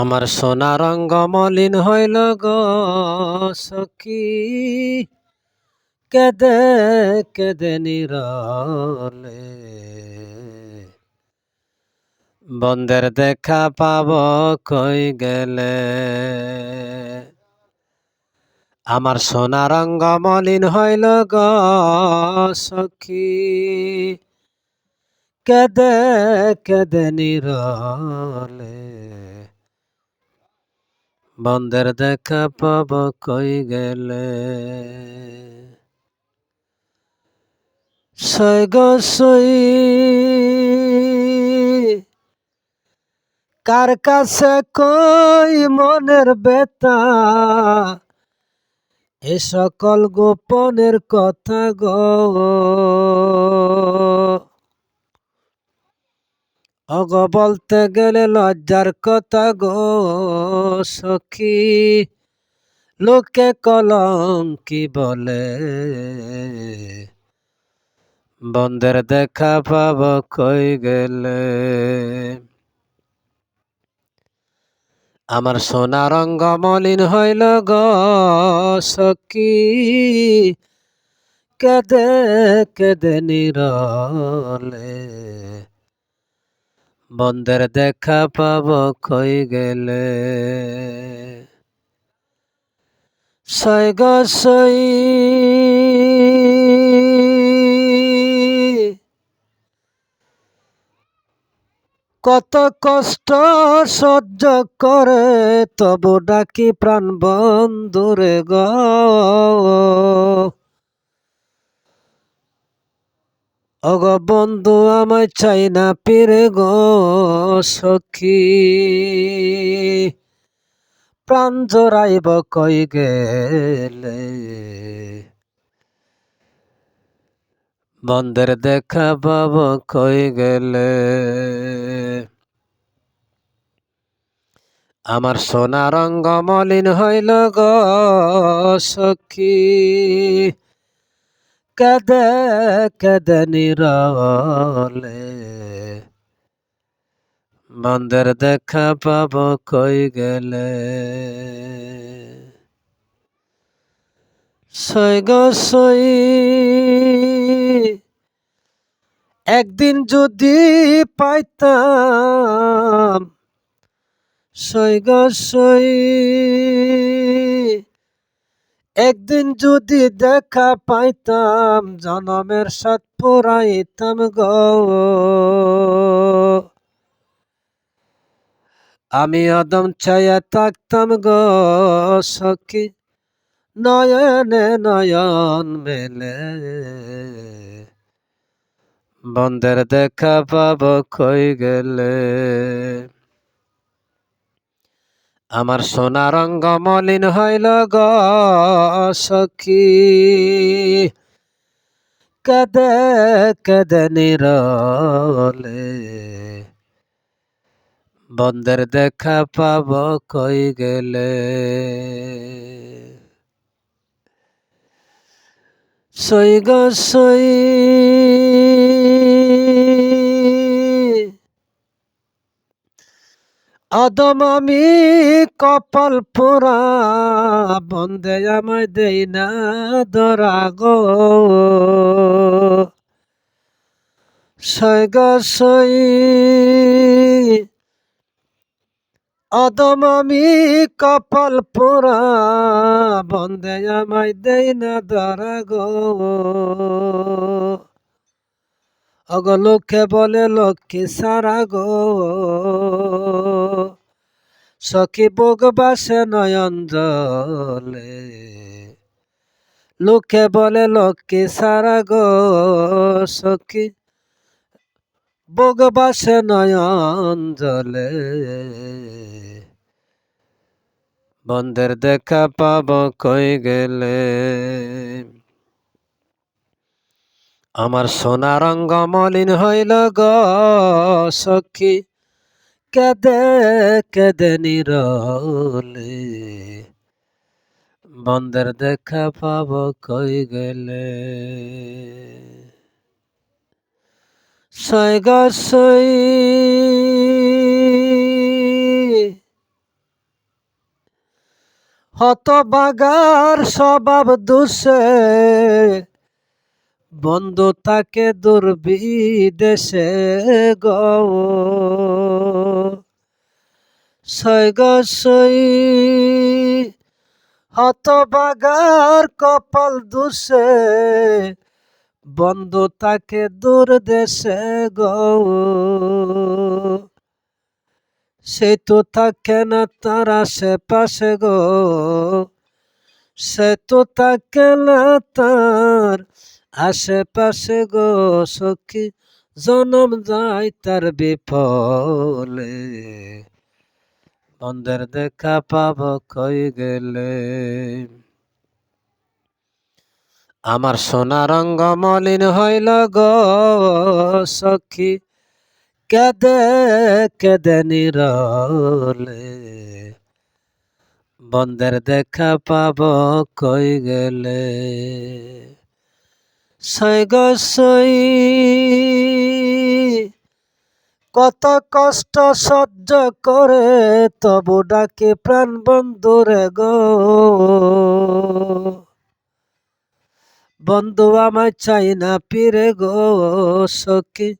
আমার সোনা রঙ্গ মলিন হইল গো সখী, কেদে কেদে নিরলে। বন্ধের দেখা পাব কই গেলে। আমার সোনা রঙ্গ মলিন হইল গো সখী, কেদে কেদে নিরলে। বন্ধের দেখা পাব কই গেলে। সই গো সই, কার কাছে কই মনের বেতা, এ সকল গোপনের কথা গো। অগ বলতে গেলে লজ্জার কথা গো সখী, লোকে কলঙ্কি বলে। বন্ধের দেখা পাব কই গেলে। আমার সোনা রঙ্গ মলিন হইল গো সখী, কেদে কেদে নিরলে। বন্ধের দেখা পাব কই গেলে। সই গো সই, কত কষ্ট সহ্য করে তবু ডাকি প্রাণ বন্ধুরে গো। অগ বন্ধু আমায় চাই না পিরে গো সখী, প্রাণ জোড়াইব কই গেলে। বন্ধের দেখা পাব কই গেলে। আমার সোনা রঙ্গ মলিন হইল গো সখী, কেদে কেদে নিরলে। বন্ধের দেখা পাব কই গেলে। সই গো সই, একদিন যদি পাইতাম। সই গো সই, একদিন যদি দেখা পাইতাম, জনমের সাথ পুরাইতাম গো। আমি অদম চাইয়া থাকতাম গো সখী, নয়নে নয়ন মেলে। বন্ধের দেখা পাব কই গেলে। আমার সোনা রঙ্গ মলিন হইল গো সখী, কেদে কেদে নিরলে। বন্ধের দেখা পাব কই গেলে। সই গো সই, অদম আমি কপাল পোড়া, বন্ধে আমায় দেই না ধরা গো। সই গো সই, অদম আমি কপাল পোড়া, বন্ধে আমায় দেই না ধরা গো। অগ লোকে বলে লক্ষ্মী সারা গো, সখী বুক বাসে নয়ন জলে। লোকে বলে লক্ষ্মী সারা গো সখী, বুক বাসে নয়ন জলে। বন্ধের দেখা পাব কই গেলে। আমার সোনা রঙ্গ মলিন হইল গো সখী, কেদে কেদে নিরলে। বন্ধের দেখা পাব কই গেলে। সই গো সই, হতবাগার স্বভাব দোষে বন্ধু তাকে দুর্বিদেশে গো সই হতবাগার কপাল দোষে বন্ধু তাকে দূর দেশে গো সে তো থাকে না তার আশেপাশে গো সে তো থাকে না তার আশেপাশে গো সখী জনম যায় তার বিফলে বন্ধের দেখা পাব কই গেলে আমার সোনা রঙ্গ মলিন হইল গো সখী কেদে কেদে নিরলে বন্ধের দেখা পাব কই গেলে সই গো সই কত কষ্ট সহ্য করে তবু ডাকে প্রাণ বন্ধুরে গো বন্ধু আমায় চাই না পিরে গো সখী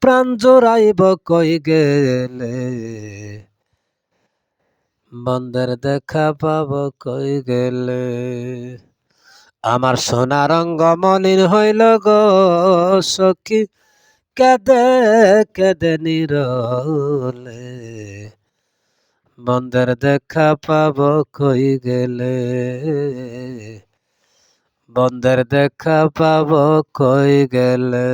প্রাণ জোড়াইব কই গেলে বন্ধের দেখা পাব কই গেলে আমার সোনা রঙ্গ মলিন হইল গো সখী কেদে কেদে নিরলে বন্ধের দেখা পাব কই গেলে বন্ধের দেখা পাব কই গেলে